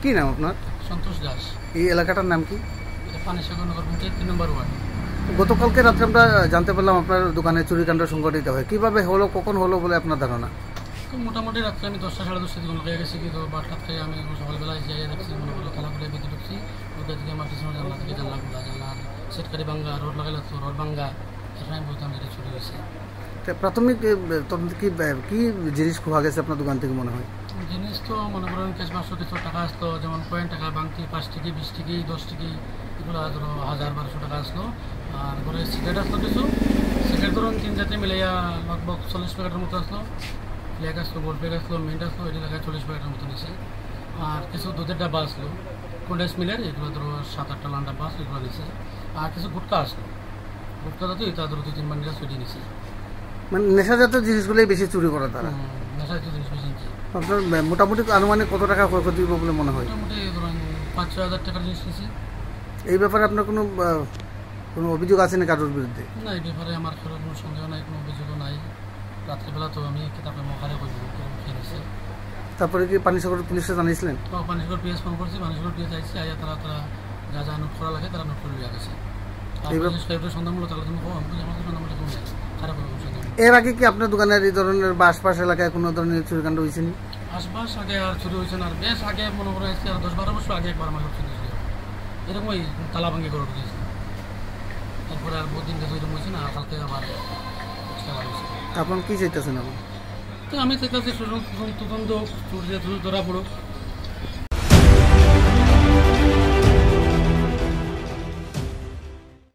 কি নাম আপনার? সন্তোষ দাস। এই এলাকাটার নাম কি? পানিসাগর নগর পঞ্চায়েত 3 নম্বর ওয়ার্ড। গতকালকে রাত্রে আমরা জানতে পারলাম আপনার দোকানে চুরিকাণ্ড সংঘটিত হয়। কিভাবে হলো, কখন হলো বলে আপনার ধারণা? তো মোটামুটি রাত্রে আমি 10টা সাড়ে 10টার দিকে লেগে গেছি, কিন্তু বারোটার থেকে আমি সকালবেলায় যাই দেখছি মনে করলো তালা করে বেঁধে ঢুকছি। ওদের দিকে আমার পিছনে জানলা থেকে জানলার সেটকারি ভাঙ্গা, রোড লাগাইলে তো রোড ভাঙ্গা, সেটা আমি বলতাম যেটা চুরি হয়েছে। প্রাথমিক তদন্ত কি জিনিস খোয়া গেছে আপনার দোকান থেকে মনে হয়? জিনিস তো মনে করেন ক্যাশ বাক্স কিছু টাকা আসতো, যেমন কয়েন টাকা, বাংতি 5 টিকি, 20 টিকি, 10 টিকি, এগুলো ধরো 1000-1200 টাকা আসলো। আর ঘরে সিগারেট আসলো কিছু, সিগারেট ধরুন 3 জাতি মিলাইয়া লগভগ 40 প্যাকেটের মতো আসলো। ফ্ল্যাগ আসলো, গোল্ড প্যাক আসলো, মিন্ট আসলো, এটি লাগায় 40 প্যাকেটের মতো নিছে। আর কিছু দুধের ডাব্বা আসলো, কন্ডেন্স মিলের, এগুলো ধরো 7-8টা লান ডাব্বা আসলো, এগুলো নিছে। আর কিছু গুটকা আসলো, গুটকা তো এটা ধরো 2-3 বান্ডিল ছুটি নিছে। মানে নেশাজাতীয় জিনিসগুলোই বেশি চুরি করা তারা। নেশাজাতীয় জিনিস বেশি নিচ্ছে। আপনার মোটামুটি আনুমানিক কত টাকা ক্ষয়ক্ষতি হবে বলে মনে হয়? মোটামুটি ধরুন 5-6 হাজার টাকার জিনিস নিছে। এই ব্যাপারে আপনার কোনো অভিযোগ আছে না কারোর বিরুদ্ধে? না, এই ব্যাপারে আমার কোনো সন্দেহ নাই, কোনো অভিযোগও নাই। রাত্রিবেলা তো আমি কিতাবে মহারে করবো খেয়ে নিছে। তারপরে কি পানিসাগর পুলিশে জানিয়েছিলেন? পানিসাগর পিএস ফোন করছি, পানিসাগর পিএস আইসি, আইয়া তারা যা যা নোট করা লাগে তারা নোট করে লিয়ে গেছে। সন্ধ্যামূলক তাহলে তুমি আমার সন্ধ্যামূলক কোনো নেই, খারাপ হবে সন্ধ্যা। এর আগে কি আপনার দোকানের এই ধরনের বা আশপাশ এলাকায় কোনো ধরনের চুরিকাণ্ড হয়েছে নি? আশপাশ আগে আর চুরি হয়েছে না, আর বেশ আগে মনে করে আসছে, আর 10-12 বছর আগে একবার আমার চুরি হয়েছিল, এরকমই তালা ভাঙ্গি করে উঠেছে। তারপরে আর বহুদিন কাছে এরকম হয়েছে না, কালকে আবার আপনার কি চাইতেছেন? এখন তো আমি চাইতেছি তদন্ত চুরি ধরা পড়ুক।